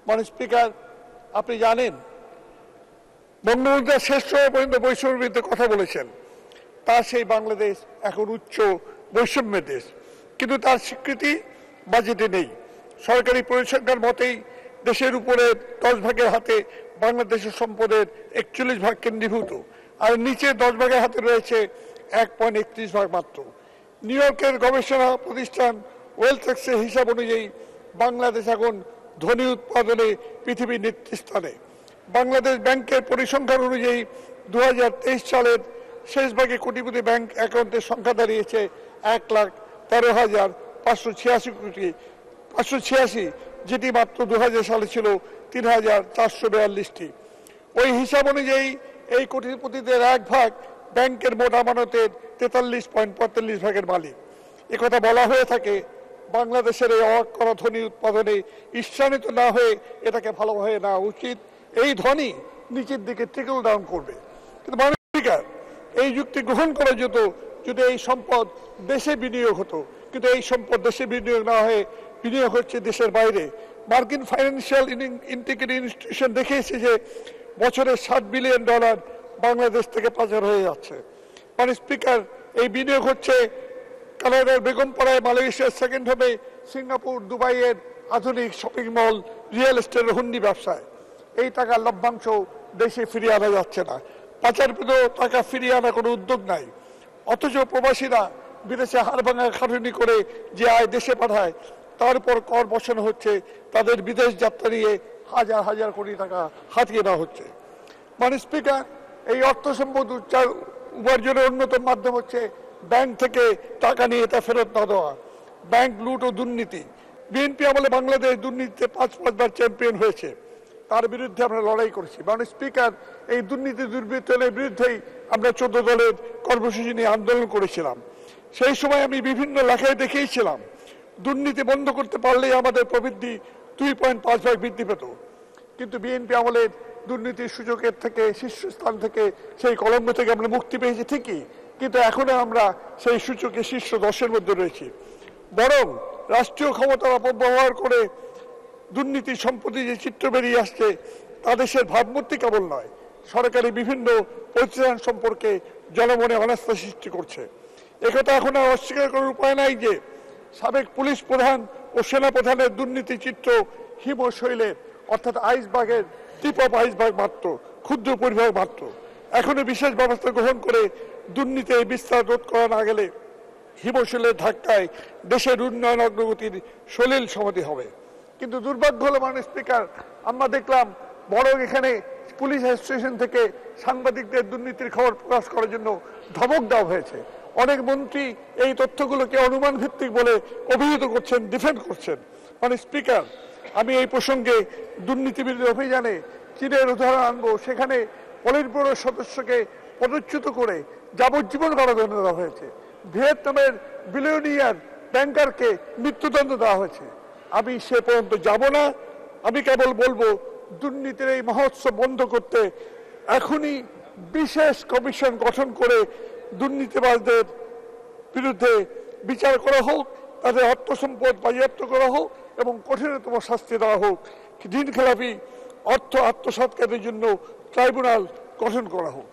মাননীয় স্পিকার, আপনি জানেন বঙ্গবন্ধু শেষ সময় পর্যন্ত বৈষম্যের বিরুদ্ধে কথা বলেছেন। তার সেই বাংলাদেশ এখন উচ্চ বৈষম্যের দেশ, কিন্তু তার স্বীকৃতি বাজেটে নেই। সরকারি পরিসংখ্যান মতেই দেশের উপরে 10 ভাগের হাতে বাংলাদেশের সম্পদের 41 ভাগ কেন্দ্রীভূত, আর নিচে 10 ভাগের হাতে রয়েছে 1.31 ভাগ মাত্র। নিউ ইয়র্কের গবেষণা প্রতিষ্ঠান ওয়েলথেক্সের হিসাব অনুযায়ী বাংলাদেশ এখন ধনী উৎপাদনে পৃথিবীর নেতৃস্থানে। বাংলাদেশ ব্যাংকের পরিসংখ্যান অনুযায়ী 2023 সালের শেষ ভাগে কোটিপতি ব্যাংক অ্যাকাউন্টের সংখ্যা দাঁড়িয়েছে 1,13,586 যেটি মাত্র 2000 সালে ছিল 3,442টি। ওই হিসাব অনুযায়ী এই কোটিপতিদের 1 ভাগ ব্যাংকের মোট আমানতের 43.45 ভাগের মালিক। একথা বলা হয়ে থাকে বাংলাদেশের এই অবাক করা ধনী উৎপাদনে ঈর্ষান্বিত না হয়ে এটাকে ভালোভাবে নেওয়া উচিত। এই ধনী নিচের দিকে ট্রিকল ডাউন করবে। কিন্তু মাননীয় স্পিকার, এই যুক্তি গ্রহণ করা যেত যদি এই সম্পদ দেশে বিনিয়োগ হতো, কিন্তু এই সম্পদ দেশে বিনিয়োগ না হয়ে বিনিয়োগ হচ্ছে দেশের বাইরে। মার্কিন ফাইন্যান্সিয়াল ইন্টিগ্রিটি ইনস্টিটিউশন দেখিয়েছে যে বছরে $7 বিলিয়ন বাংলাদেশ থেকে পাচার হয়ে যাচ্ছে। মাননীয় স্পিকার, এই বিনিয়োগ হচ্ছে কানাডার বেগমপাড়ায়, মালয়েশিয়ার সেকেন্ড হোমে, সিঙ্গাপুর, দুবাইয়ের আধুনিক শপিং মল, রিয়েল এস্টেটের হুন্ডি ব্যবসায়। এই টাকার লভ্যাংশ দেশে ফিরিয়ে আনা যাচ্ছে না। পাচারকৃত টাকা ফিরিয়ে আনা কোনো উদ্যোগ নাই। অথচ প্রবাসীরা বিদেশে হাড় ভাঙা খাটুনি করে যে আয় দেশে পাঠায় তার উপর কর বসানো হচ্ছে, তাদের বিদেশ যাত্রা নিয়ে হাজার হাজার কোটি টাকা হাতিয়ে নেওয়া হচ্ছে। মাননীয় স্পিকার, এই অর্থ সম্পদ উপার্জনের অন্যতম মাধ্যম হচ্ছে ব্যাংক থেকে টাকা নিয়ে তা ফেরত না দেওয়া। ব্যাংক লুট ও দুর্নীতি। বিএনপি আমলে বাংলাদেশ দুর্নীতিতে 5বার চ্যাম্পিয়ন হয়েছে, তার বিরুদ্ধে আমরা লড়াই করেছি। মাননীয় স্পিকার, এই দুর্নীতি দুর্বৃত্তের বিরুদ্ধেই আমরা 14 দলের কর্মসূচি নিয়ে আন্দোলন করেছিলাম। সেই সময় আমি বিভিন্ন লেখায় দেখিয়েছিলাম দুর্নীতি বন্ধ করতে পারলেই আমাদের প্রবৃদ্ধি 2.5 ভাগ বৃদ্ধি পেত। কিন্তু বিএনপি আমলের দুর্নীতির সুযোগের থেকে, শীর্ষস্থান থেকে, সেই কলঙ্ক থেকে আমরা মুক্তি পেয়েছি ঠিকই, কিন্তু এখনো আমরা সেই সূচকে শীর্ষ 10-এর মধ্যে রয়েছি। বরং রাষ্ট্রীয় ক্ষমতার অপব্যবহার করে দুর্নীতি সম্পত্তি যে চিত্র বেরিয়ে আসছে তা দেশের ভাবমূর্তি কেবল নয়, সরকারি বিভিন্ন প্রতিষ্ঠান সম্পর্কে জনমনে অনাস্থা সৃষ্টি করছে। একথা এখন আর অস্বীকার করার উপায় নাই যে সাবেক পুলিশ প্রধান ও সেনা প্রধানের দুর্নীতি চিত্র হিমশৈলের, অর্থাৎ আইসবার্গের টিপ অফ আইসবার্গ মাত্র, ক্ষুদ্র পরিভাগ মাত্র। এখনো বিশেষ ব্যবস্থা গ্রহণ করে দুর্নীতি বিস্তার রোধ করা না গেলে হিমশৈলের ধাক্কায় দেশের উন্নয়ন অগ্রগতির সলিল সমাধি হবে। কিন্তু দুর্ভাগ্য হলো মাননীয় স্পিকার, আমরা দেখলাম বরং এখানে পুলিশ স্টেশন থেকে সাংবাদিকদের দুর্নীতির খবর প্রকাশ করার জন্য ধমক দেওয়া হয়েছে। অনেক মন্ত্রী এই তথ্যগুলোকে অনুমান ভিত্তিক বলে অভিহিত করছেন, ডিফেন্ড করছেন। মাননীয় স্পিকার, আমি এই প্রসঙ্গে দুর্নীতি বিরোধী অভিযানে চীনের উদাহরণ আনবো। সেখানে পলিট ব্যুরোর সদস্যকে পদচ্যুত করে যাবজ্জীবন কারাদণ্ড দেওয়া হয়েছে। ভিয়েতনামের বিলিয়নিয়ার ব্যাংকারকে মৃত্যুদণ্ড দেওয়া হয়েছে। আমি সে পর্যন্ত যাব না। আমি কেবল বলবো দুর্নীতির এই মহোৎসব বন্ধ করতে এখনই বিশেষ কমিশন গঠন করে দুর্নীতিবাজদের বিরুদ্ধে বিচার করা হোক, তাদের অর্থ সম্পদ বাজেয়াপ্ত করা হোক এবং কঠিনতম শাস্তি দেওয়া হোক। ঋণ খেলাপি অর্থ আত্মসাৎকারীদের জন্য ট্রাইব্যুনাল গঠন করা হোক।